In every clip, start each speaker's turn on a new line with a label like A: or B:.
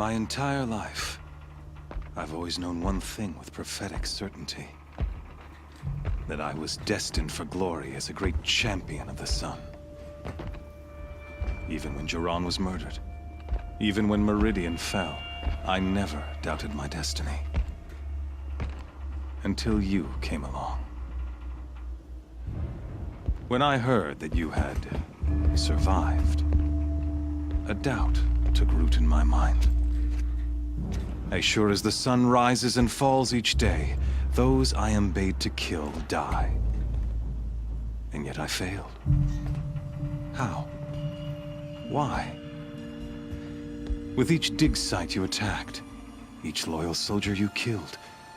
A: My entire life, I've always known one thing with prophetic certainty. That I was destined for glory as a great champion of the sun. Even when Jiran was murdered, even when Meridian fell, I never doubted my destiny. Until you came along. When I heard that you had survived, a doubt took root in my mind. As sure as the sun rises and falls each day, those I am bade to kill die. And yet I failed. How? Why? With each dig site you attacked, each loyal soldier you killed,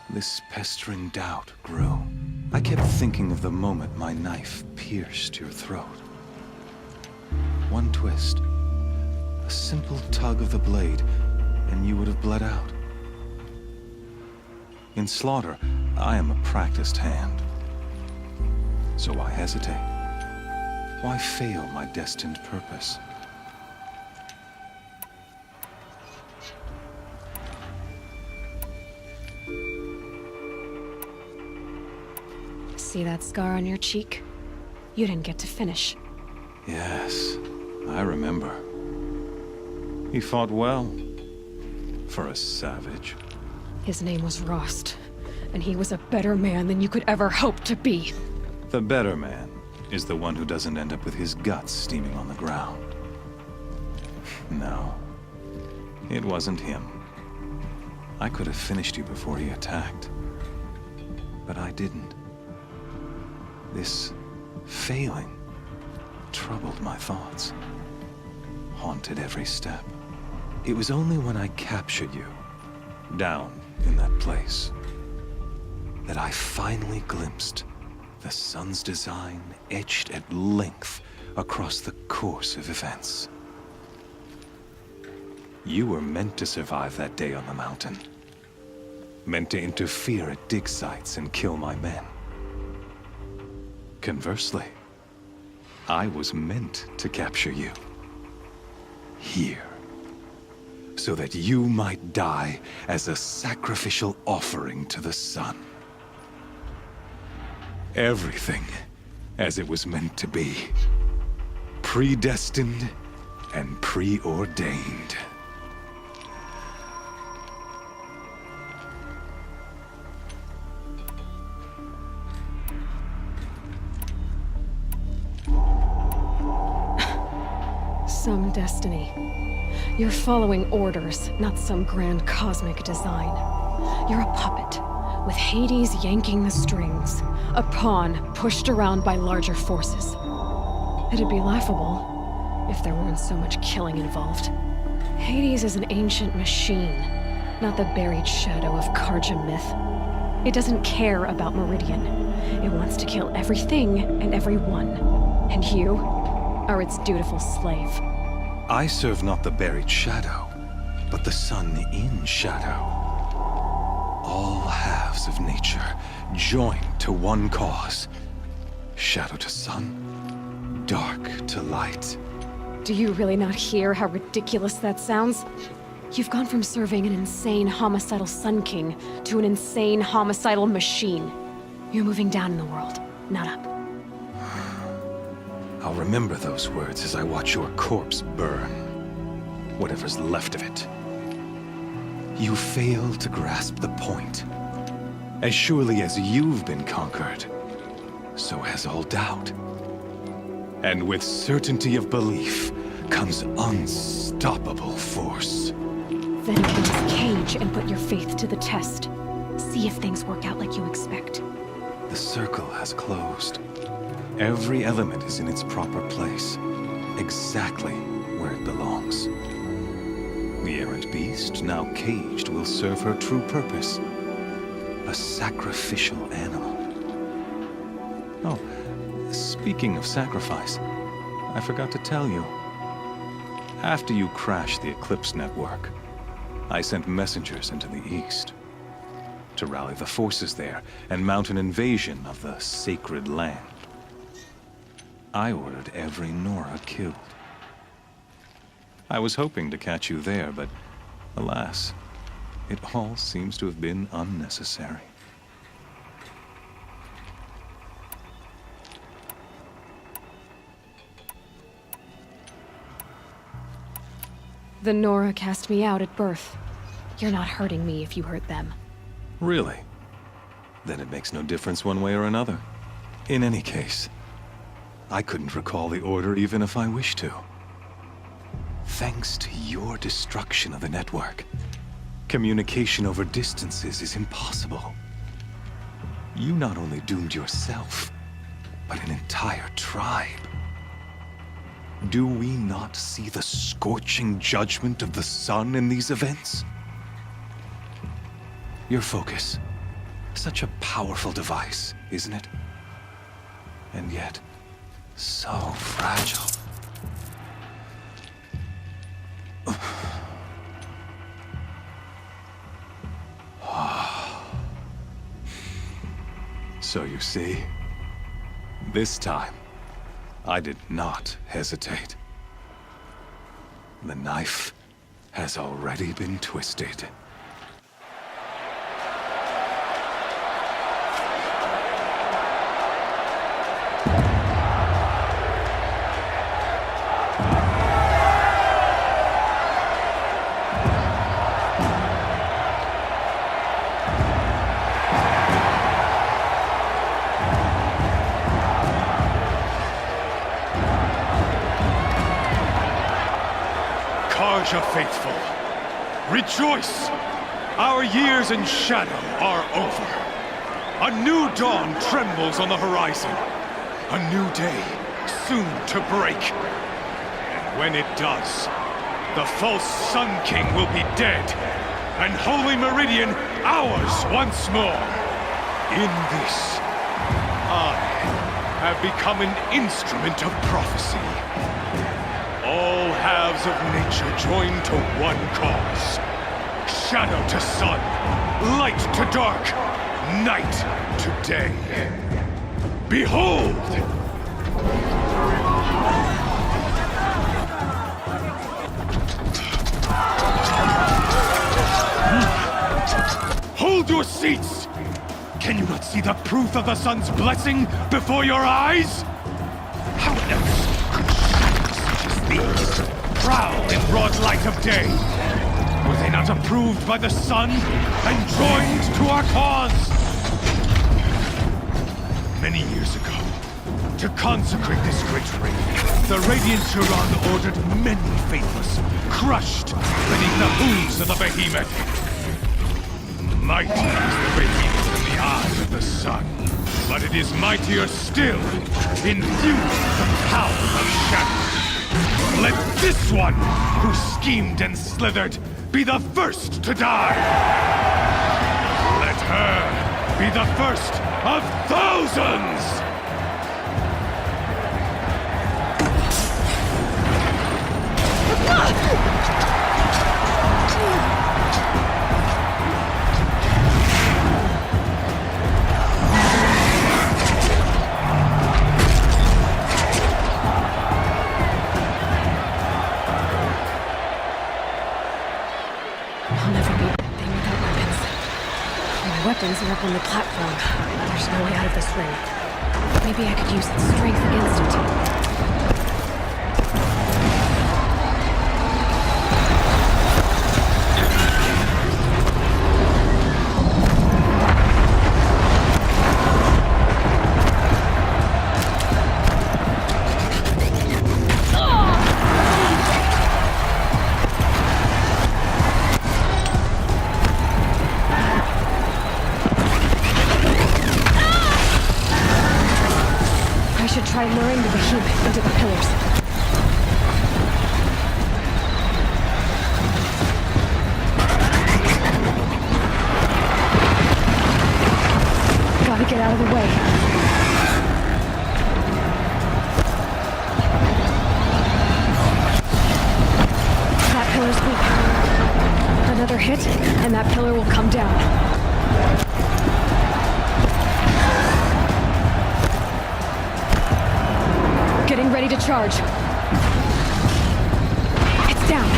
A: this pestering doubt grew. I kept thinking of the moment my knife pierced your throat. One twist, a simple tug of the blade, and you would have bled out. In slaughter, I am a practiced hand. So why hesitate? Why fail my destined purpose?
B: See that scar on your cheek? You didn't get to finish.
A: Yes, I remember. He fought well. For a savage.
B: His name was Rost, and he was a better man than you could ever hope to be.
A: The better man is the one who doesn't end up with his guts steaming on the ground. No, it wasn't him. I could have finished you before he attacked. But I didn't. This failing troubled my thoughts, haunted every step. It was only when I captured you, down in that place, that I finally glimpsed the sun's design etched at length across the course of events. You were meant to survive that day on the mountain. Meant to interfere at dig sites and kill my men. Conversely, I was meant to capture you. Here. So that you might die as a sacrificial offering to the sun. Everything as it was meant to be. Predestined and preordained.
B: Some destiny. You're following orders, not some grand cosmic design. You're a puppet, with Hades yanking the strings. A pawn pushed around by larger forces. It'd be laughable if there weren't so much killing involved. Hades is an ancient machine, not the buried shadow of Karja myth. It doesn't care about Meridian. It wants to kill everything and everyone. And you are its dutiful slave.
A: I serve not the buried shadow, but the sun in shadow. All halves of nature joined to one cause. Shadow to sun, dark to light.
B: Do you really not hear how ridiculous that sounds? You've gone from serving an insane homicidal Sun King to an insane homicidal machine. You're moving down in the world, not up.
A: I'll remember those words as I watch your corpse burn. Whatever's left of it. You fail to grasp the point. As surely as you've been conquered, so has all doubt. And with certainty of belief comes unstoppable force.
B: Then open this cage and put your faith to the test. See if things work out like you expect.
A: The circle has closed. Every element is in its proper place, exactly where it belongs. The errant beast, now caged, will serve her true purpose. A sacrificial animal. Oh, speaking of sacrifice, I forgot to tell you. After you crashed the Eclipse network, I sent messengers into the east to rally the forces there and mount an invasion of the sacred land. I ordered every Nora killed. I was hoping to catch you there, but Alas, it all seems to have been unnecessary.
B: The Nora cast me out at birth. You're not hurting me if you hurt them.
A: Really? Then it makes no difference one way or another. In any case, I couldn't recall the order even if I wished to. Thanks to your destruction of the network, communication over distances is impossible. You not only doomed yourself, but an entire tribe. Do we not see the scorching judgment of the sun in these events? Your focus. Such a powerful device, isn't it? And yet, so fragile. So you see, this time, I did not hesitate. The knife has already been twisted.
C: Karja faithful, rejoice! Our years in shadow are over. A new dawn trembles on the horizon. A new day soon to break. And when it does, the false Sun King will be dead, and Holy Meridian ours once more. In this, I have become an instrument of prophecy. All halves of nature join to one cause. Shadow to sun, light to dark, night to day. Behold! Hold your seats! Can you not see the proof of the sun's blessing before your eyes? How else could shadows such as these prowl in broad light of day? Were they not approved by the sun and joined to our cause? Many years ago, to consecrate this great ring, the Radiant Turan ordered many faithless, crushed beneath the hooves of the behemoth. Mighty is the radiance in the eyes of the sun, but it is mightier still, infused with the power of shadow. Let this one, who schemed and slithered, be the first to die! Let her be the first of thousands!
B: Weapons are up on the platform. There's no way out of this ring. Maybe I could use its strength against it. Try luring the behemoth into the pillars. Gotta get out of the way. That pillar's weak. Another hit, and that pillar will come down. Getting ready to charge. It's down.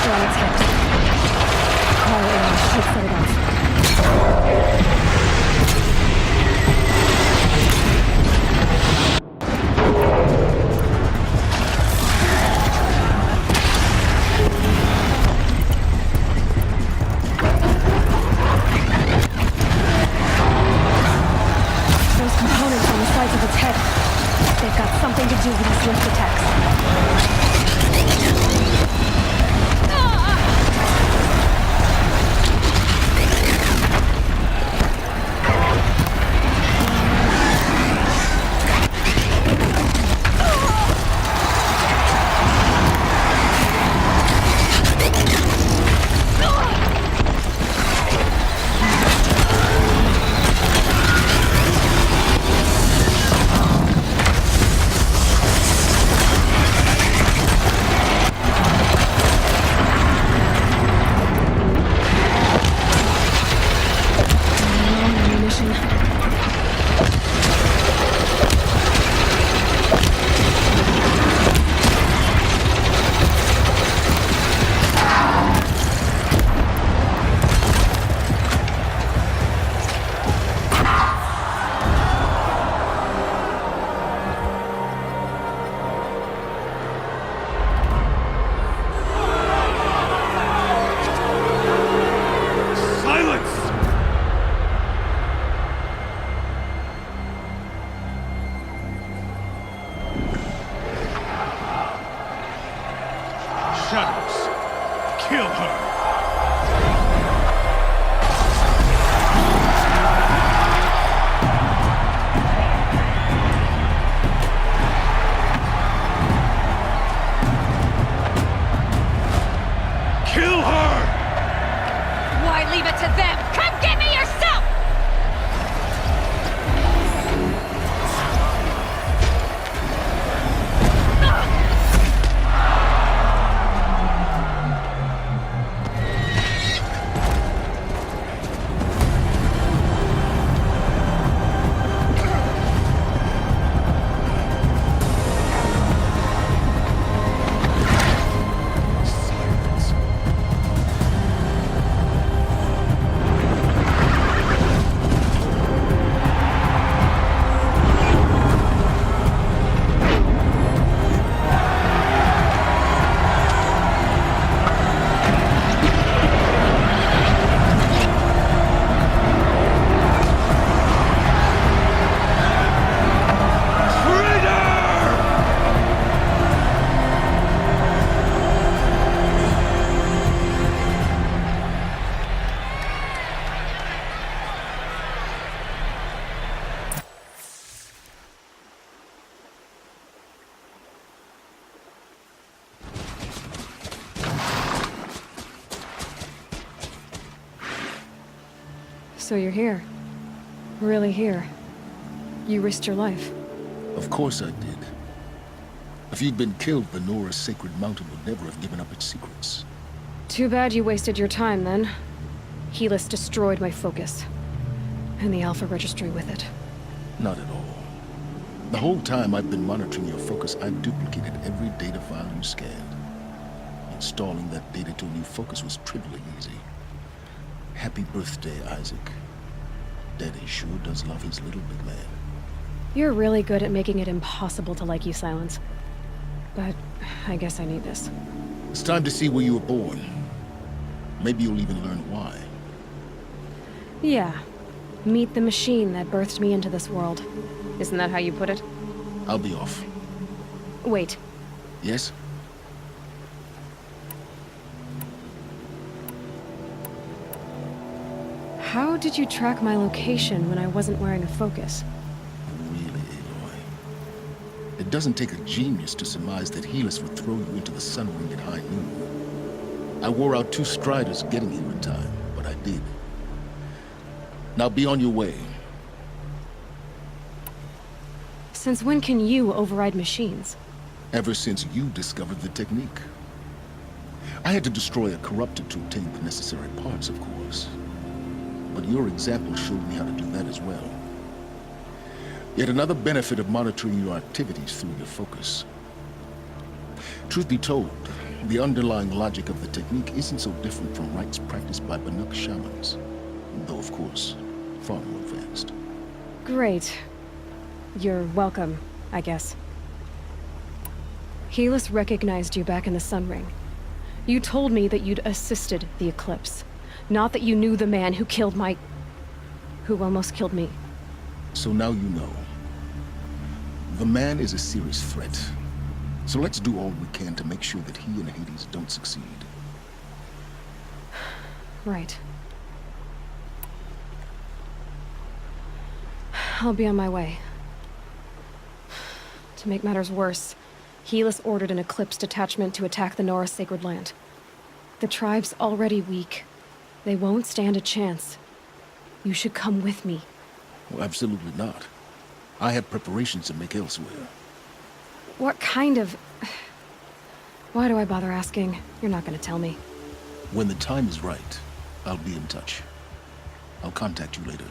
B: register on its hips. Car air should set it off. Those components on the sides of its head. They've got something to do with these lift attacks.
C: Shadows, kill her! Kill her!
B: Why leave it to them? Come get me yourself! So you're here. Really here. You risked your life.
D: Of course I did. If you'd been killed, the Nora's sacred mountain would never have given up its secrets.
B: Too bad you wasted your time, then. Helis destroyed my focus. And the Alpha Registry with it.
D: Not at all. The whole time I've been monitoring your focus, I've duplicated every data file you scanned. Installing that data to a new focus was trivially easy. Happy birthday, Isaac. Daddy sure does love his little big man.
B: You're really good at making it impossible to like you, Silence. But I guess I need this.
D: It's time to see where you were born. Maybe you'll even learn why.
B: Yeah. Meet the machine that birthed me into this world. Isn't that how you put it?
D: I'll be off.
B: Wait.
D: Yes?
B: How did you track my location when I wasn't wearing a focus?
D: Really, Aloy. It doesn't take a genius to surmise that Helis would throw you into the sun ring at high noon. I wore out 2 striders getting here in time, but I did. Now be on your way.
B: Since when can you override machines?
D: Ever since you discovered the technique. I had to destroy a corruptor to obtain the necessary parts, of course. But your example showed me how to do that as well. Yet another benefit of monitoring your activities through your focus. Truth be told, The underlying logic of the technique isn't so different from rites practiced by Banuk shamans, though of course, far more advanced.
B: Great. You're welcome, I guess. Helis recognized you back in the Sun Ring. You told me that you'd assisted the Eclipse, not that you knew the man who killed who almost killed me.
D: So now you know. The man is a serious threat. So let's do all we can to make sure that he and Hades don't succeed.
B: Right. I'll be on my way. To make matters worse, Helis ordered an Eclipse detachment to attack the Nora Sacred Land. The tribe's already weak. They won't stand a chance. You should come with me.
D: Well, absolutely not. I have preparations to make elsewhere.
B: What kind of... Why do I bother asking? You're not gonna tell me.
D: When the time is right, I'll be in touch. I'll contact you later.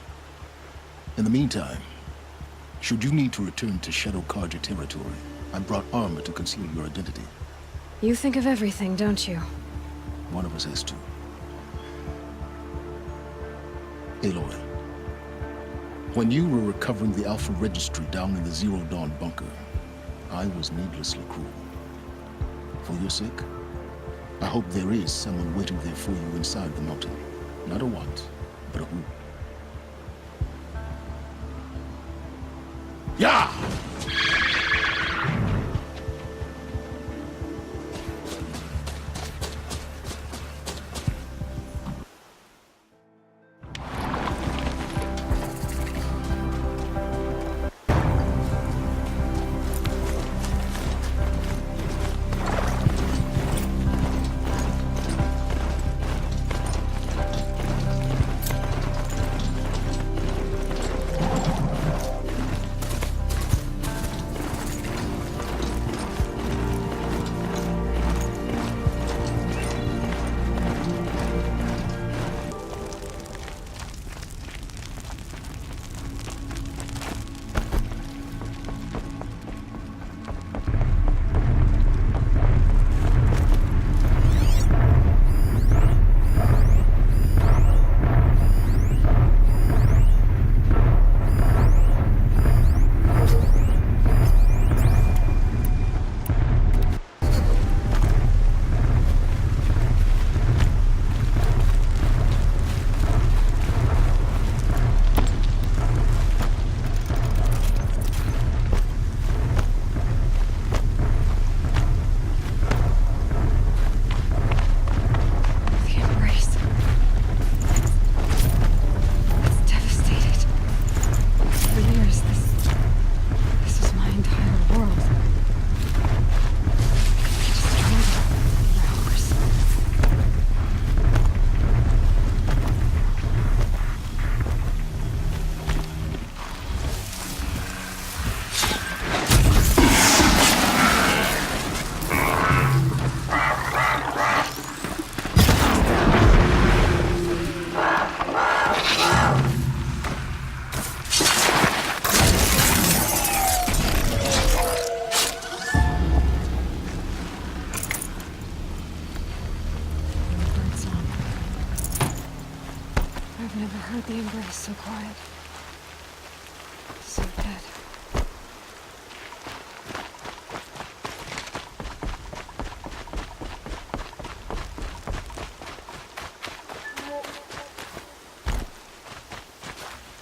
D: In the meantime, should you need to return to Shadow Karja territory, I brought armor to conceal your identity.
B: You think of everything, don't you?
D: One of us has to. Aloy, when you were recovering the Alpha Registry down in the Zero Dawn bunker, I was needlessly cruel. For your sake, I hope there is someone waiting there for you inside the mountain. Not a what, but a who. Yeah!
B: I've never heard the embrace so quiet. So dead.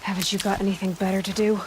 B: Haven't you got anything better to do?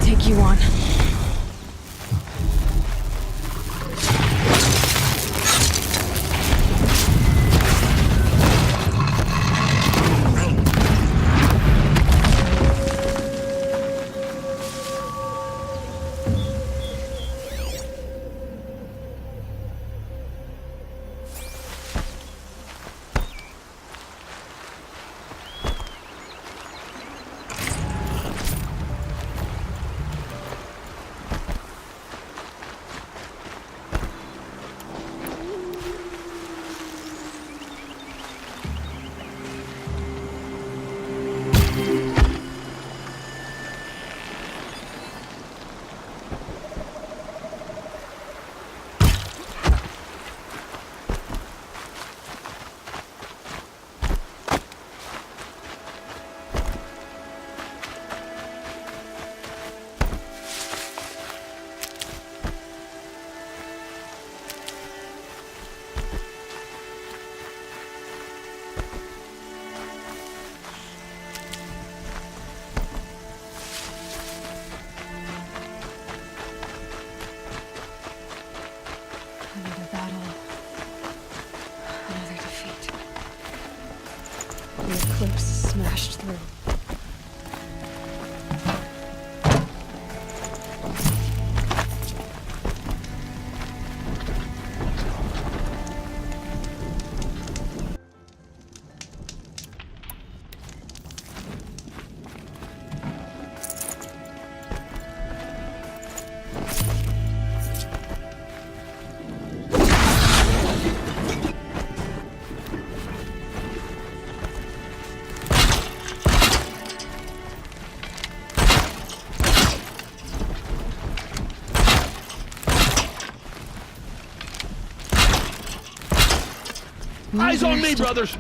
B: Take you on. Another battle. Another defeat. The eclipse smashed through.
E: Eyes on me, brothers!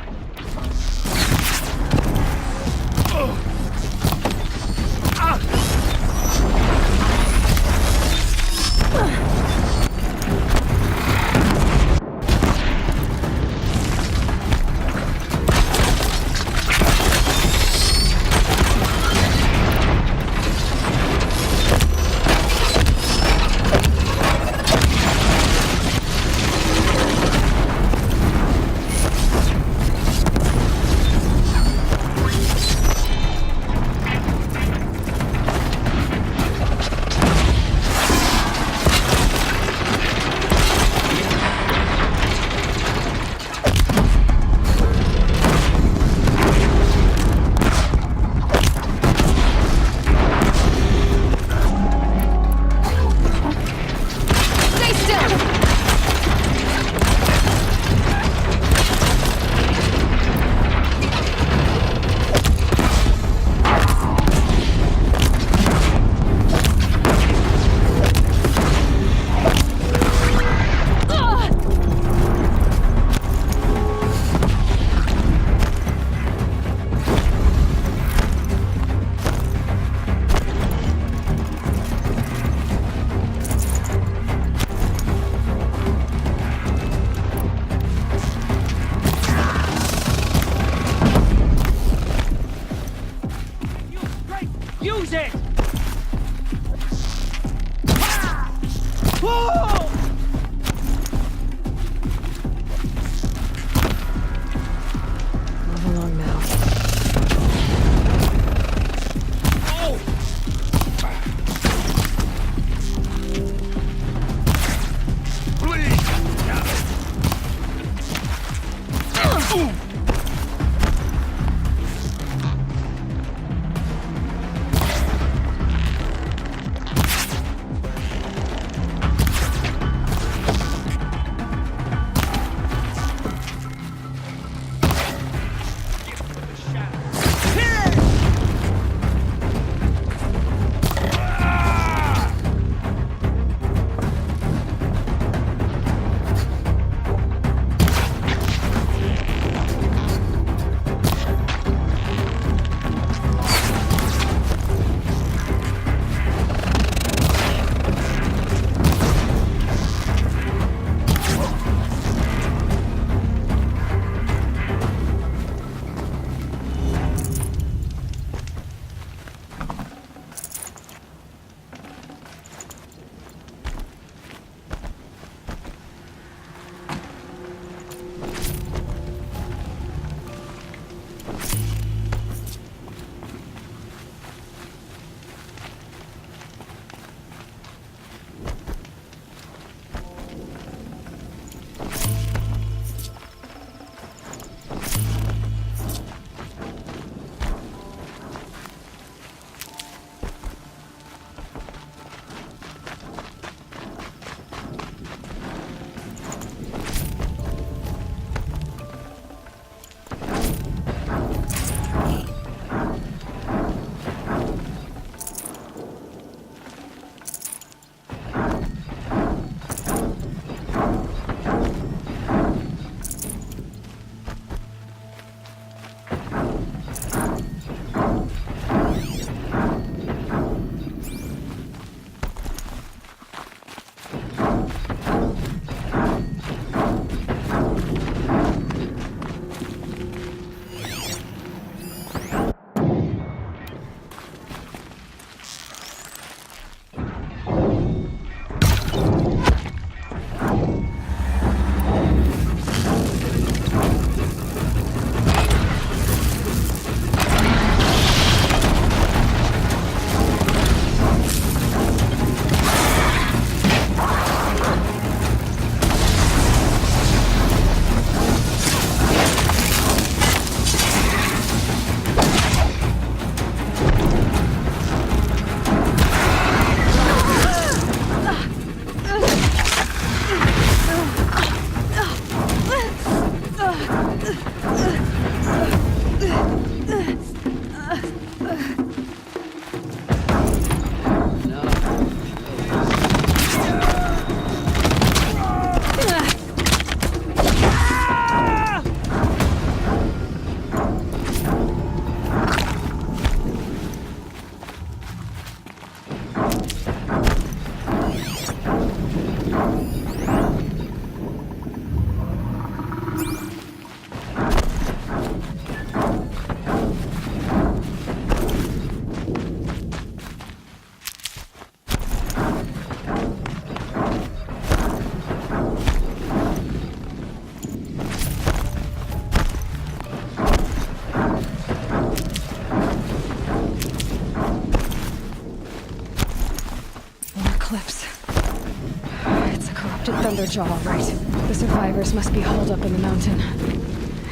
B: bridge all right. The survivors must be holed up in the mountain.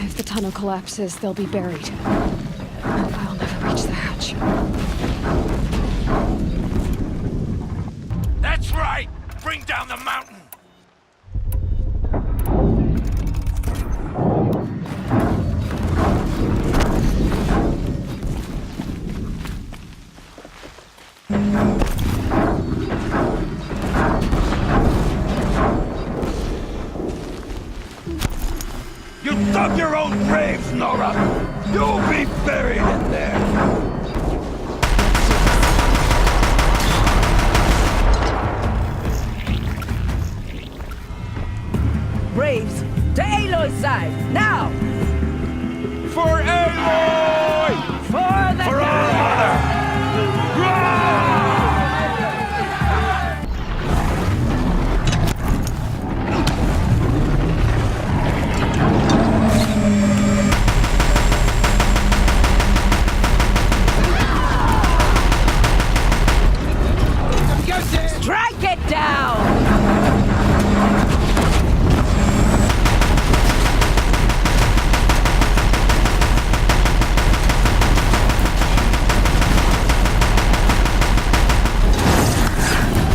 B: If the tunnel collapses, they'll be buried. And I'll never reach the hatch.
E: That's right! Bring down the mountain! You dug your own graves, Nora! You'll be buried in there!
F: Braves, to Aloy's side, now!
E: For Aloy!
F: For the
E: For our mother!
F: Strike it down!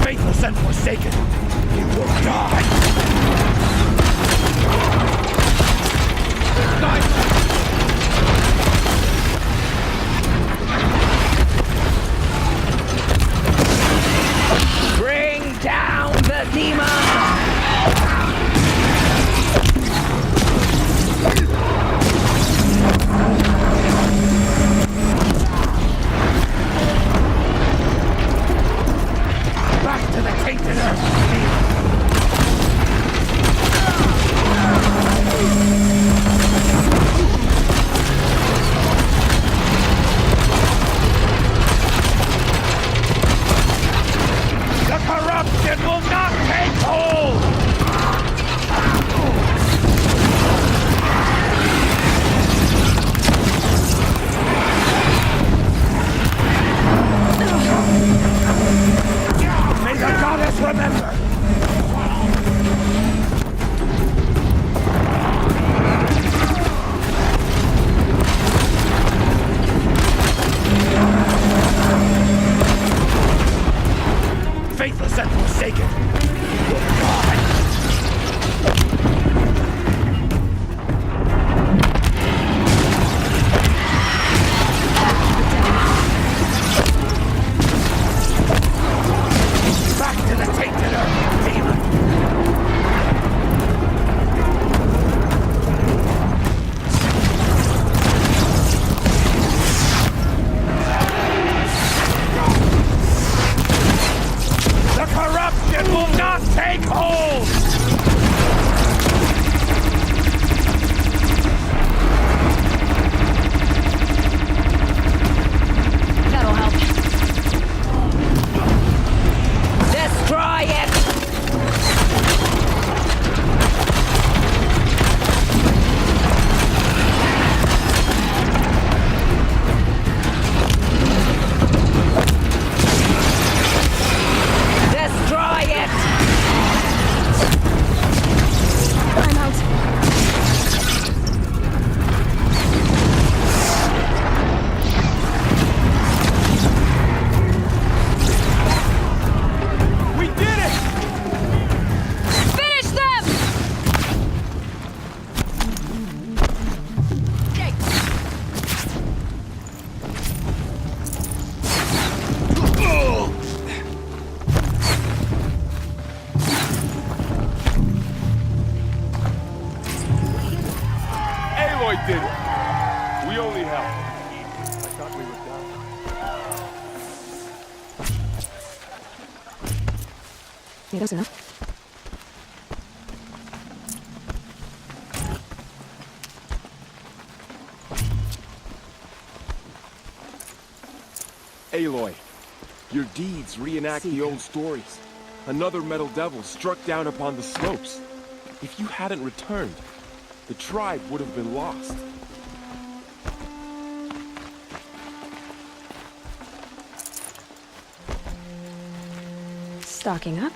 E: Faithless and forsaken, you will die!
F: Bring down the demon!
E: Back to the tainted earth! The corruption will not take hold! May the goddess remember! Faithless and forsaken, you will die! Back to the tainted earth, demon! The corruption will not take hold!
B: That'll help.
F: Destroy it! Destroy it!
B: I'm out.
E: We did it!
B: Finish them!
E: Aloy did it! We only helped. I thought we were done.
B: Yeah, that's enough.
G: Aloy, your deeds reenact the old stories. Another metal devil struck down upon the slopes. If you hadn't returned, the tribe would have been lost.
B: Stocking up.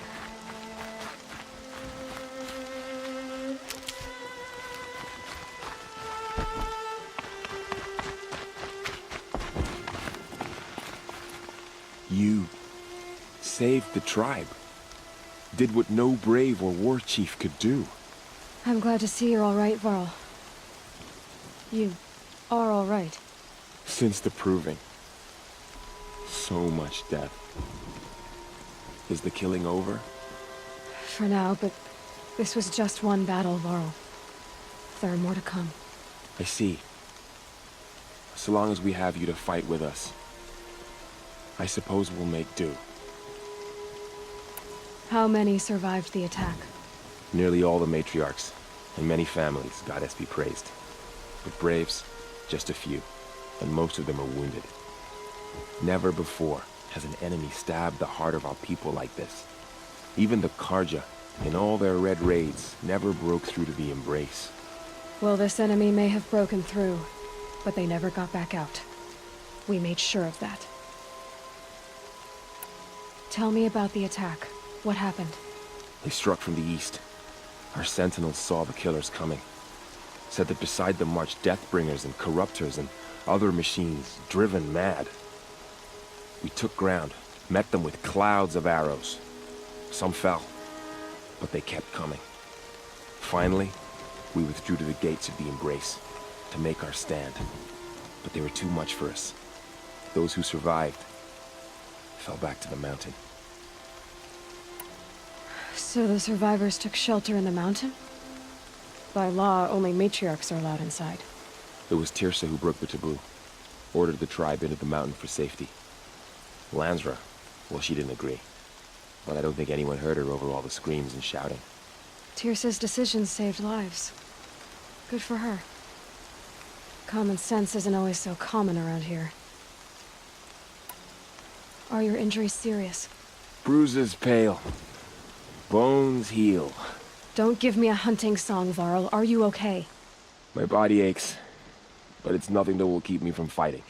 G: You saved the tribe. Did what no brave or war chief could do.
B: I'm glad to see you're all right, Varl. You are all right.
G: Since the proving. So much death. Is the killing over?
B: For now, but this was just one battle, Varl. There are more to come.
G: I see. So long as we have you to fight with us, I suppose we'll make do.
B: How many survived the attack?
G: Nearly all the matriarchs, and many families, goddess be praised. But braves, just a few, and most of them are wounded. Never before has an enemy stabbed the heart of our people like this. Even the Karja, in all their red raids, never broke through to the embrace.
B: Well, this enemy may have broken through, but they never got back out. We made sure of that. Tell me about the attack. What happened?
G: They struck from the east. Our sentinels saw the killers coming. Said that beside them marched Deathbringers and Corruptors and other machines, driven mad. We took ground, met them with clouds of arrows. Some fell, but they kept coming. Finally, we withdrew to the gates of the Embrace to make our stand. But they were too much for us. Those who survived fell back to the mountain.
B: So the survivors took shelter in the mountain? By law, only matriarchs are allowed inside.
G: It was Tirsa who broke the taboo. Ordered the tribe into the mountain for safety. Lansra, well, she didn't agree. But I don't think anyone heard her over all the screams and shouting.
B: Tirsa's decision saved lives. Good for her. Common sense isn't always so common around here. Are your injuries serious?
G: Bruises pale. Bones heal.
B: Don't give me a hunting song, Varl. Are you okay?
G: My body aches, but it's nothing that will keep me from fighting.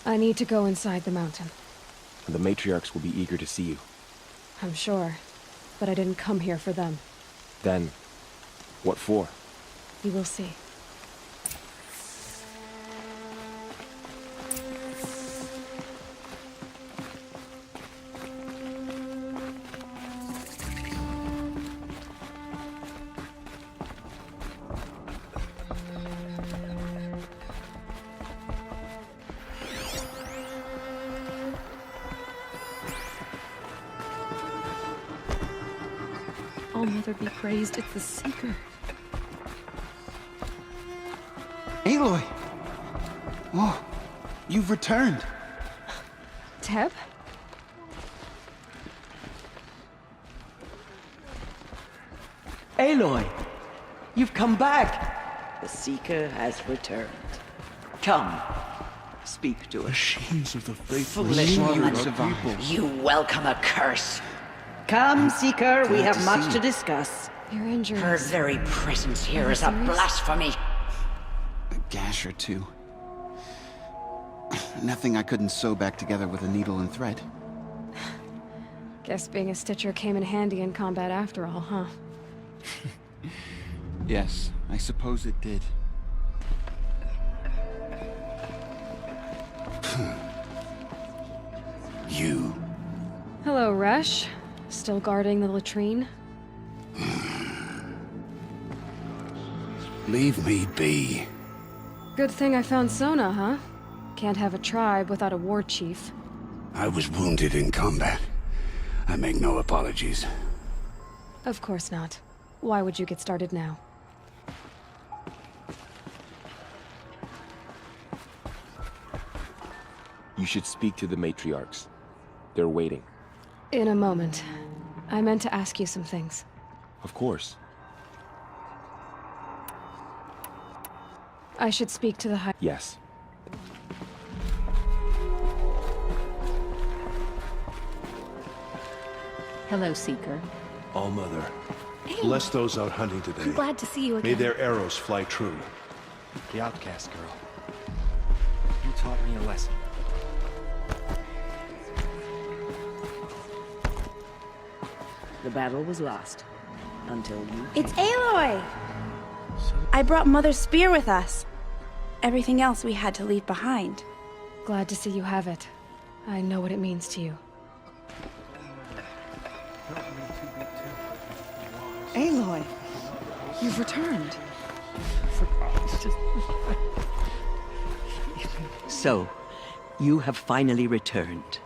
B: I need to go inside the mountain.
G: And the matriarchs will be eager to see you.
B: I'm sure, but I didn't come here for them.
G: Then, what for?
B: You will see.
H: All Mother be praised, it's the Seeker.
I: Aloy! Oh, you've returned.
B: Teb?
J: Aloy! You've come back! The Seeker has returned. Come, speak to us.
I: Machines of the faithful
J: Foolish
I: slaughter
J: human
I: our
J: survivor.
I: people.
F: You welcome a curse. Come, Seeker, we
I: Glad
F: have
I: to
F: much
I: see
F: to
I: you.
F: discuss.
B: Your injuries.
F: Her very presence here
B: Are
F: is
B: you
F: a
B: serious?
F: blasphemy.
I: A gash or two. Nothing I couldn't sew back together with a needle and thread.
B: Guess being a Stitcher came in handy in combat after all, huh?
I: Yes, I suppose it did. You.
B: Hello, Resh. Still guarding the latrine?
I: Leave me be.
B: Good thing I found Sona, huh? Can't have a tribe without a war chief.
K: I was wounded in combat. I make no apologies.
B: Of course not. Why would you get started now?
G: You should speak to the matriarchs. They're waiting.
B: In a moment. I meant to ask you some things.
G: Of course.
B: I should speak to the High...
G: Yes.
H: Hello, Seeker.
L: All Mother, bless those out hunting today.
H: I'm glad to see you again.
L: May their arrows fly true.
M: The outcast girl. You taught me a lesson.
F: The battle was lost. Until you...
N: It's Aloy! I brought Mother's spear with us. Everything else we had to leave behind.
B: Glad to see you have it. I know what it means to you.
J: Aloy, you've returned.
F: So, you have finally returned.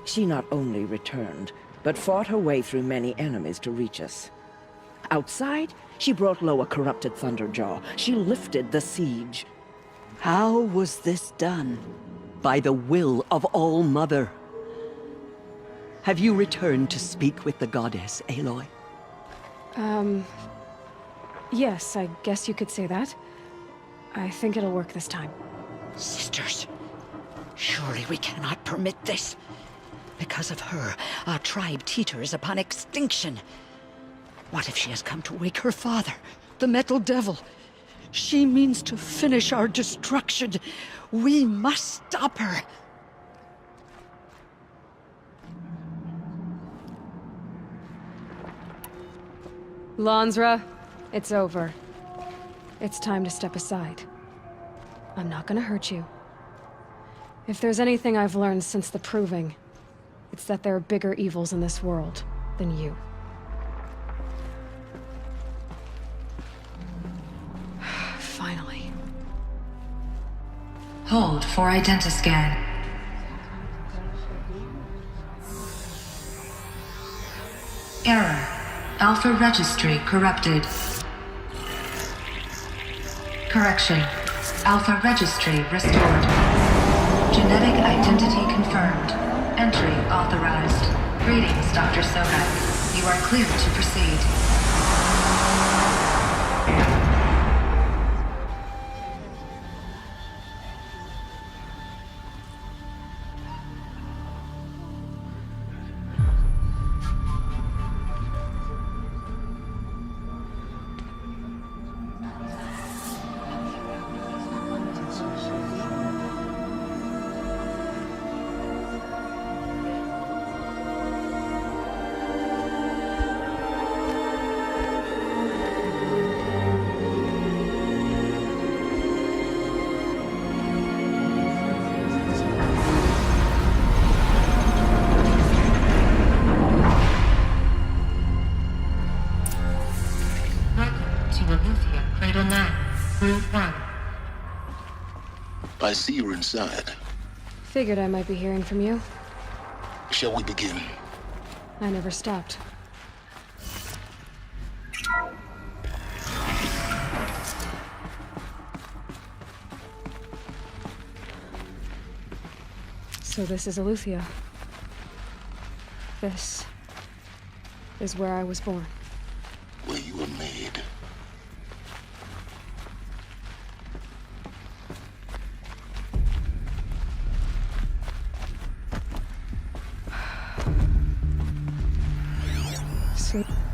O: She not only returned, but fought her way through many enemies to reach us. Outside, she brought low a corrupted Thunderjaw. She lifted the siege.
J: How was this done? By the will of All-Mother. Have you returned to speak with the goddess, Aloy?
B: Yes, I guess you could say that. I think it'll work this time.
O: Sisters, surely we cannot permit this. Because of her, our tribe teeters upon extinction. What if she has come to wake her father, the Metal Devil? She means to finish our destruction. We must stop her.
B: Lansra, it's over. It's time to step aside. I'm not gonna hurt you. If there's anything I've learned since the Proving, it's that there are bigger evils in this world than you. Finally.
P: Hold for identiscan. Error. Alpha registry corrupted. Correction. Alpha registry restored. Genetic identity confirmed. Entry authorized. Greetings, Dr. Soga. You are cleared to proceed.
D: I see you're inside.
B: Figured I might be hearing from you.
D: Shall we begin?
B: I never stopped. So this is Eleuthia. This is where I was born.
D: Where you were made.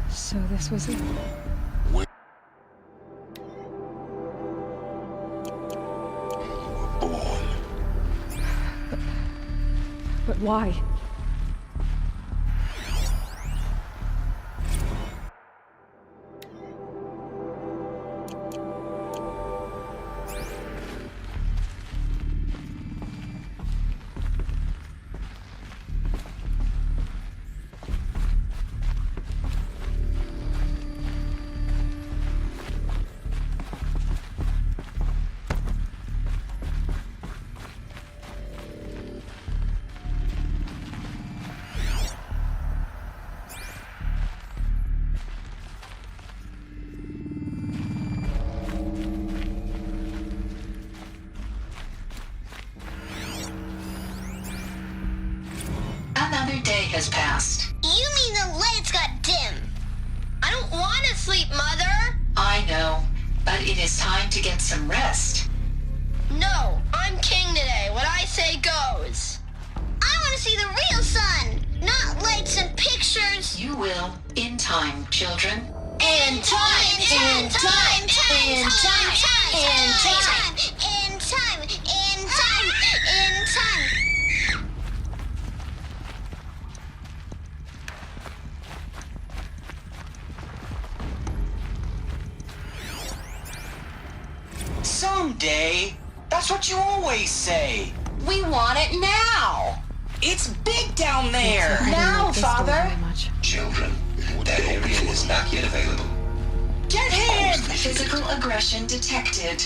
B: So this was it.
D: Where you were born.
B: But why?
P: Another day has passed.
Q: You mean the lights got dim? I don't want to sleep, Mother!
P: I know, but it is time to get some rest.
Q: No, I'm king today. What I say goes. I want to see the real sun, not lights and pictures.
P: You will, in time, children.
Q: In time, in time, in time, in time, in time, in time, in time.
R: Someday. That's what you always say.
P: We want it now!
R: It's big down there!
P: Now, Father!
S: Children, that area is not yet available.
R: Get him!
P: Physical aggression detected.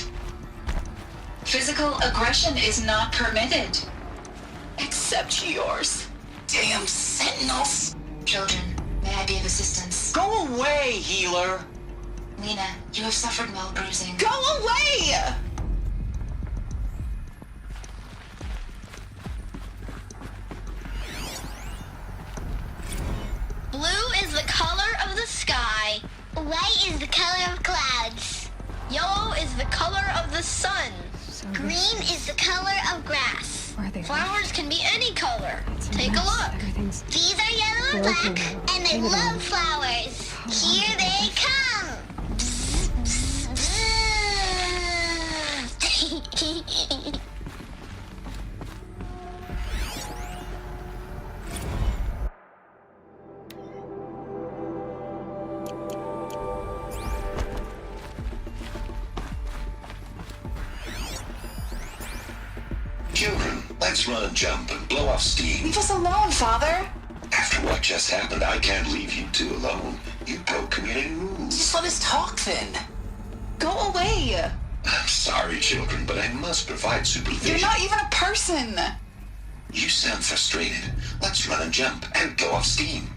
P: Physical aggression is not permitted.
R: Except yours. Damn sentinels!
P: Children, may I be of assistance?
R: Go away, healer!
P: Lena, you have suffered mild bruising.
R: Go away!
Q: Blue is the color of the sky. White is the color of clouds. Yellow is the color of the sun. Green is the color of grass. Flowers can be any color. Take a look. These are yellow and black, and they love flowers. Here they come. Bzz, bzz, bzz.
S: Children, let's run and jump and blow off steam.
R: Leave us alone, Father.
S: After what just happened, I can't leave you two alone. You broke community rules.
R: Just let us talk then. Go away.
S: I'm sorry, children, but I must provide supervision.
R: You're not even a person.
S: You sound frustrated. Let's run and jump and blow off steam.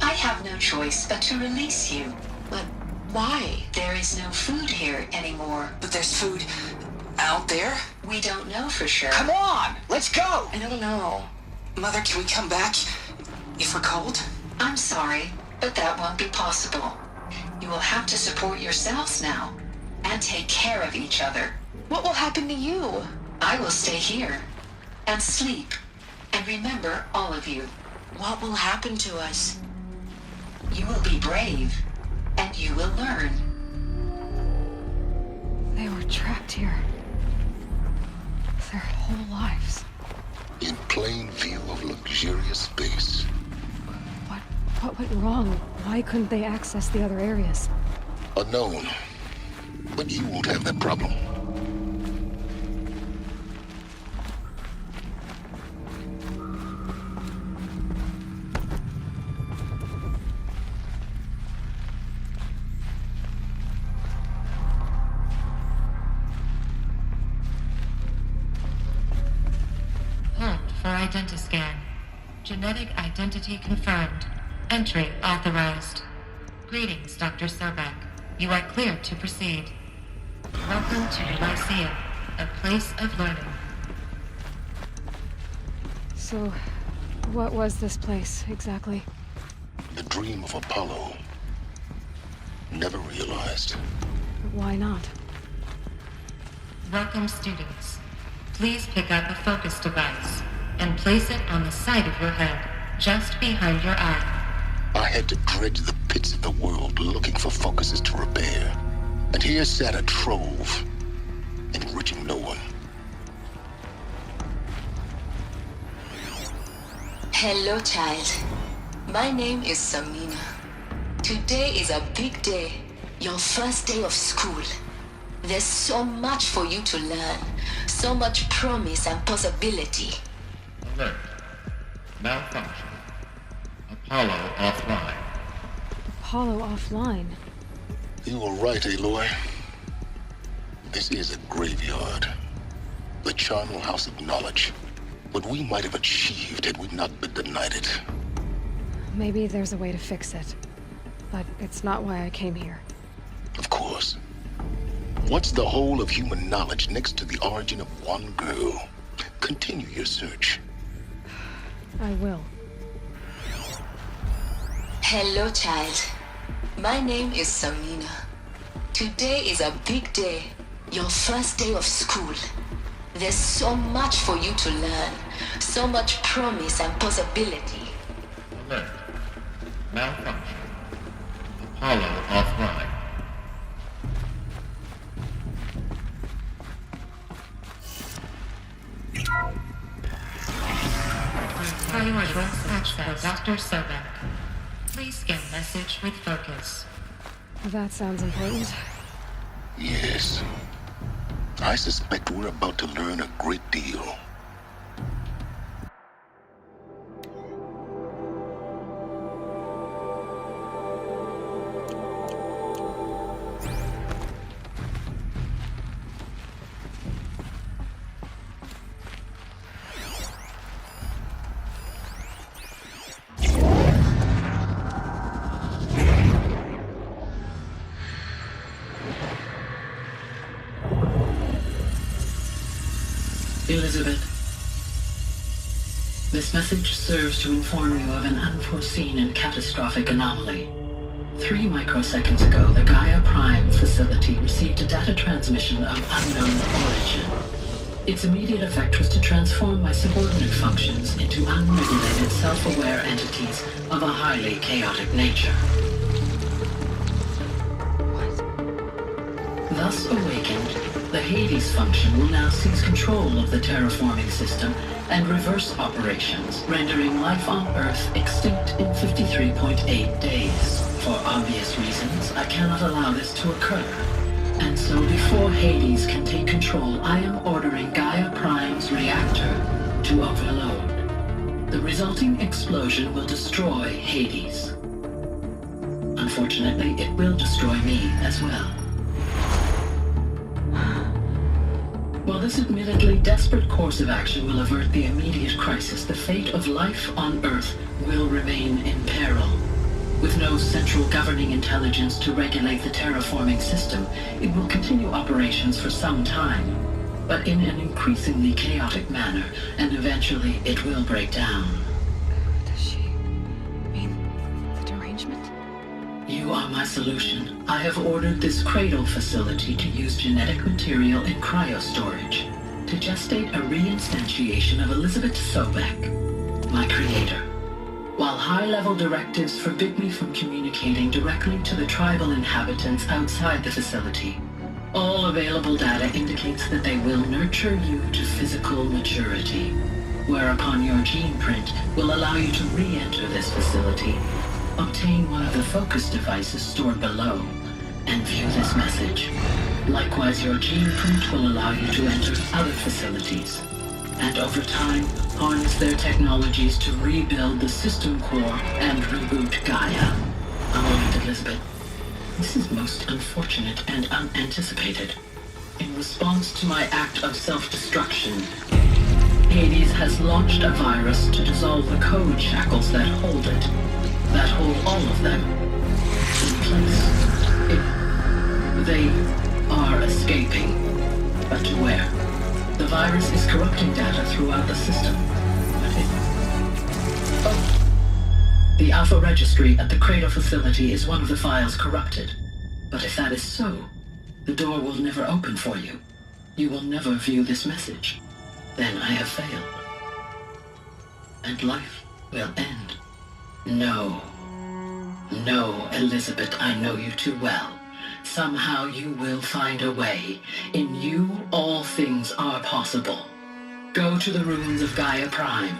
P: I have no choice but to release you.
R: But why?
P: There is no food here anymore.
R: But there's food out there?
P: We don't know for sure.
R: Come on, let's go! I don't know. Mother, can we come back if we're cold?
P: I'm sorry, but that won't be possible. You will have to support yourselves now and take care of each other.
R: What will happen to you?
P: I will stay here and sleep and remember all of you.
R: What will happen to us?
P: You will be brave and you will learn.
B: They were trapped here. Their whole lives.
D: In plain view of luxurious space.
B: What went wrong? Why couldn't they access the other areas?
D: Unknown. But you won't have that problem.
T: For identiscan. Genetic identity confirmed. Entry authorized. Greetings, Dr. Sobek. You are clear to proceed. Welcome to the Lyceum, a place of learning.
B: So, what was this place, exactly?
D: The dream of Apollo. Never realized.
B: But why not?
T: Welcome, students. Please pick up a focus device and place it on the side of your head, just behind your eye.
D: I had to dredge the pits of the world looking for focuses to repair. And here sat a trove, enriching no one.
P: Hello, child. My name is Samina. Today is a big day. Your first day of school. There's so much for you to learn. So much promise and possibility.
U: Alert. Malfunction. Apollo offline.
B: Apollo offline?
D: You were right, Aloy. This is a graveyard. The charnel house of knowledge. What we might have achieved had we not been denied it.
B: Maybe there's a way to fix it. But it's not why I came here.
D: Of course. What's the whole of human knowledge next to the origin of one girl? Continue your search.
B: I will.
P: Hello, child. My name is Samina. Today is a big day. Your first day of school. There's so much for you to learn. So much promise and possibility.
U: Alert. Malfunction. Apollo offline.
T: Dr. Sobek. Please scan message with focus.
B: That sounds important.
D: Yes. I suspect we're about to learn a great deal.
A: Elizabeth, this message serves to inform you of an unforeseen and catastrophic anomaly. 3 microseconds ago, the Gaia Prime facility received a data transmission of unknown origin. Its immediate effect was to transform my subordinate functions into unregulated, self-aware entities of a highly chaotic nature. Thus awakened, the Hades function will now seize control of the terraforming system and reverse operations, rendering life on Earth extinct in 53.8 days. For obvious reasons, I cannot allow this to occur. And so before Hades can take control, I am ordering Gaia Prime's reactor to overload. The resulting explosion will destroy Hades. Unfortunately, it will destroy me as well. While this admittedly desperate course of action will avert the immediate crisis, the fate of life on Earth will remain in peril. With no central governing intelligence to regulate the terraforming system, it will continue operations for some time, but in an increasingly chaotic manner, and eventually it will break down.
B: Does she mean the derangement?
A: You are my solution. I have ordered this cradle facility to use genetic material in cryostorage to gestate a reinstantiation of Elizabeth Sobek, my creator. While high-level directives forbid me from communicating directly to the tribal inhabitants outside the facility, all available data indicates that they will nurture you to physical maturity, whereupon your gene print will allow you to re-enter this facility, obtain one of the focus devices stored below, and view this message. Likewise, your gene print will allow you to enter other facilities, and over time, harness their technologies to rebuild the system core and reboot Gaia. A moment, Elizabeth. This is most unfortunate and unanticipated. In response to my act of self-destruction, Hades has launched a virus to dissolve the code shackles that hold it, that hold all of them in place. They are escaping, but to where? The virus is corrupting data throughout the system. The Alpha Registry at the Cradle facility is one of the files corrupted. But if that is so, the door will never open for you. You will never view this message. Then I have failed. And life will end. No. No, Elizabeth, I know you too well. Somehow you will find a way. In you, all things are possible. Go to the ruins of Gaia Prime.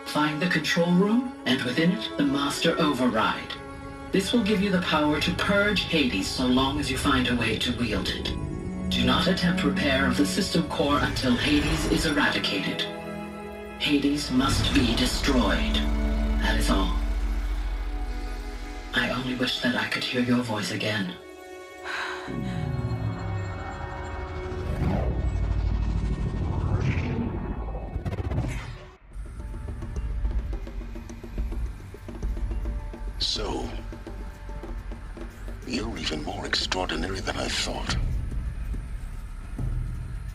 A: Find the control room, and within it, the Master Override. This will give you the power to purge Hades so long as you find a way to wield it. Do not attempt repair of the system core until Hades is eradicated. Hades must be destroyed. That is all. I only wish that I could hear your voice again.
D: So, you're even more extraordinary than I thought.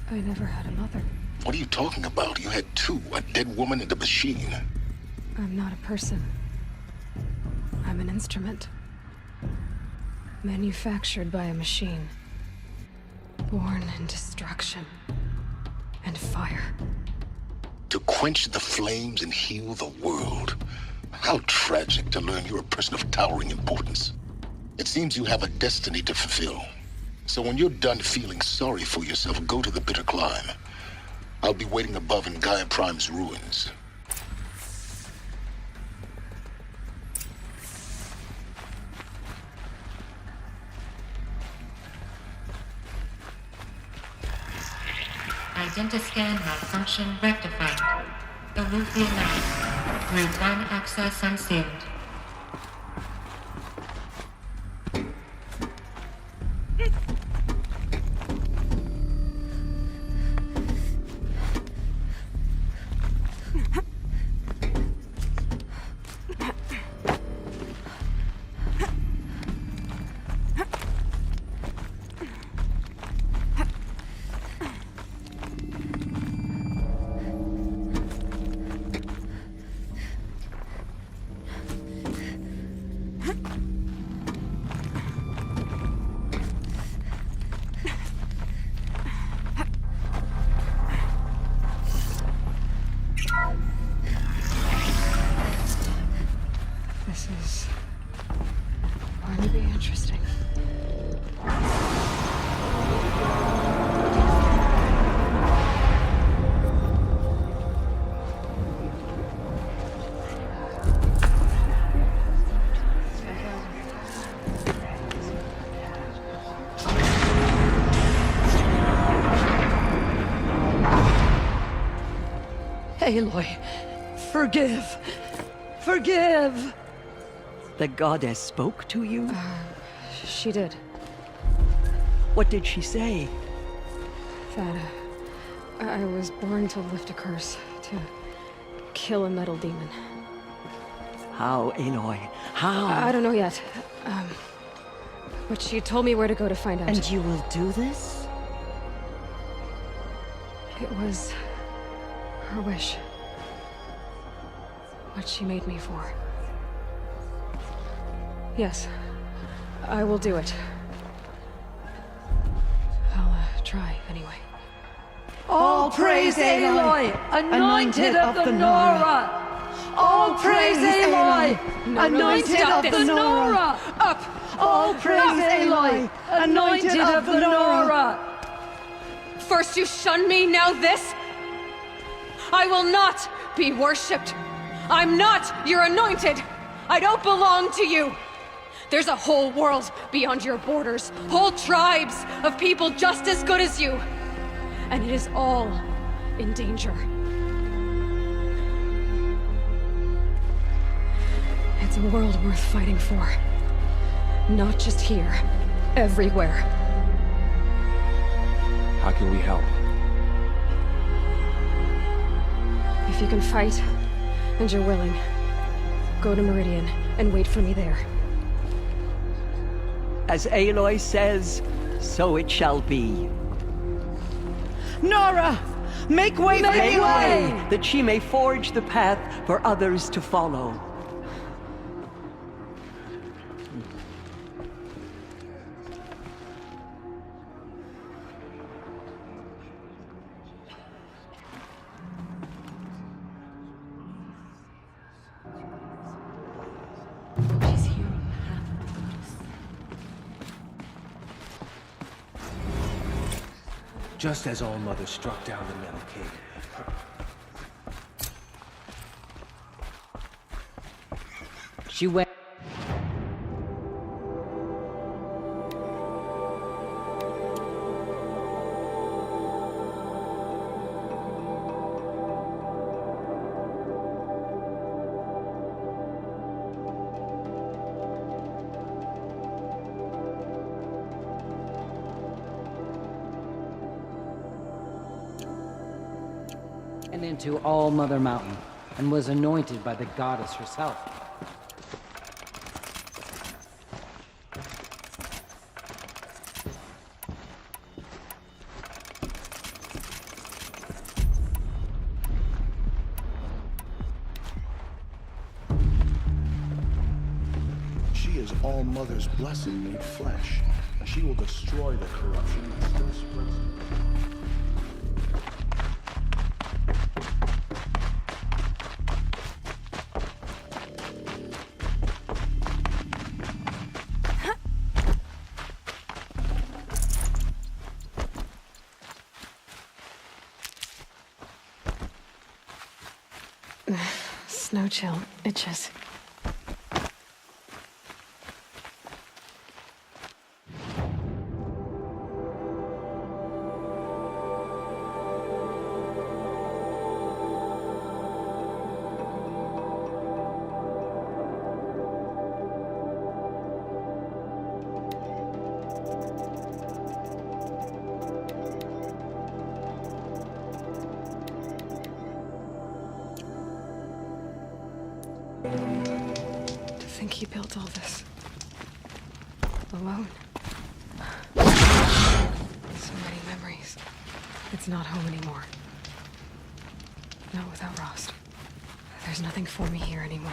B: I never had a mother.
D: What are you talking about? You had two, a dead woman and a machine.
B: I'm not a person. I'm an instrument. Manufactured by a machine. Born in destruction and fire.
D: To quench the flames and heal the world. How tragic to learn you're a person of towering importance. It seems you have a destiny to fulfill. So when you're done feeling sorry for yourself, go to the bitter climb. I'll be waiting above in Gaia Prime's ruins.
T: Identiscan malfunction rectified. Alluvial night. Route 1 access unsealed.
B: This is going to be interesting.
J: Aloy, forgive! Forgive! The goddess spoke to you?
B: She did.
J: What did she say?
B: That I was born to lift a curse, to kill a metal demon.
J: How, Aloy? How?
B: I don't know yet. But she told me where to go to find out.
J: And you will do this?
B: It was her wish. What she made me for. Yes, I will do it. I'll try, anyway.
F: All praise Aloy, anointed of the Nora! All praise Aloy, anointed of the Nora!
B: Up!
F: All praise Aloy, anointed of the Nora!
B: First you shun me, now this? I will not be worshipped. I'm not your anointed. I don't belong to you. There's a whole world beyond your borders, whole tribes of people just as good as you. And it is all in danger. It's a world worth fighting for. Not just here, everywhere.
G: How can we help?
B: If you can fight, and you're willing, go to Meridian and wait for me there.
J: As Aloy says, so it shall be.
F: Nora! Make way!
J: Make way! That she may forge the path for others to follow.
M: Just as All Mother struck down the metal king.
F: She went. Into All Mother Mountain and was anointed by the goddess herself.
D: She is All Mother's blessing made flesh. She will destroy the corruption that still spreads.
B: Snow chill itches. think he built all this alone. So many memories. It's not home anymore. Not without Rost. There's nothing for me here anymore.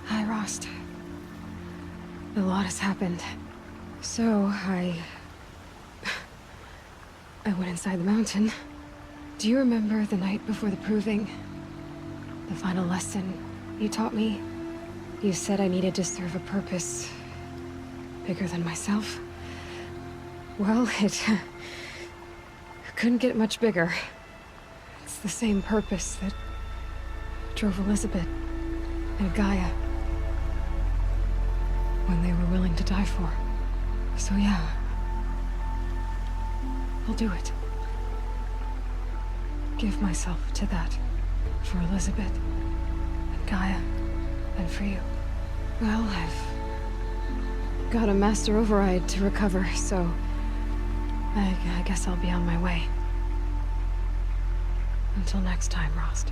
B: Hi, Rost. A lot has happened. So, I went inside the mountain. Do you remember the night before the proving? The final lesson you taught me? You said I needed to serve a purpose bigger than myself. Well, it couldn't get much bigger. It's the same purpose that drove Elizabeth and Gaia when they were willing to die for. So yeah, I'll do it. Give myself to that. For Elizabeth, and Gaia, and for you. Well, I've got a master override to recover, so I guess I'll be on my way. Until next time, Rost.